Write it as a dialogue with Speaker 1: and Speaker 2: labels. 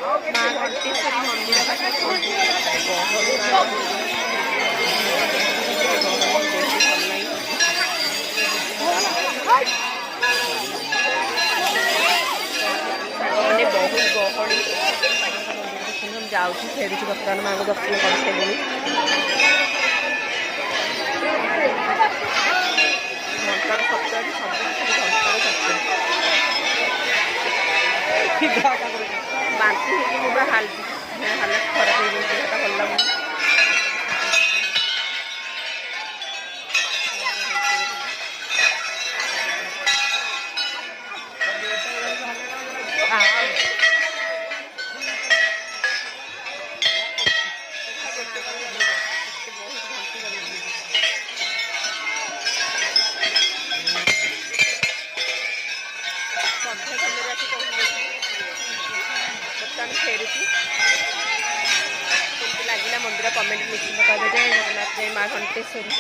Speaker 1: ମା ଘଣ୍ଟେଶ୍ୱରୀ ମନ୍ଦିର ପାଖରେ ଗହଳି ସାଙ୍ଗମାନେ ବହୁତ ଗହଳି ଯାଉଛି ଫେରୁଛୁ ବର୍ତ୍ତମାନ ମାଆଙ୍କୁ ଦର୍ଶନ କରିସାରିଲୁଣି। ଘଣ୍ଟାର ଶବ୍ଦରେ ସବୁ ଘଣ୍ଟାର ଶବ୍ଦ ବାନ୍ତି ହେଇକି ମୁଁ ବା ହାଲତ ଖରାପ ହେଇଯାଇଛି ସେଟା ଭଲ ଲାଗୁନି। ବର୍ତ୍ତମାନ ଫେରୁଛୁ। କେମିତି ଲାଗିଲା ମନ୍ଦିର କମେଣ୍ଟ ନିଶ୍ଚିତ କହିବେ। ଜୟ ଜଗନ୍ନାଥ, ଜୟ ମା ଘଣ୍ଟେଶ୍ୱରୀ।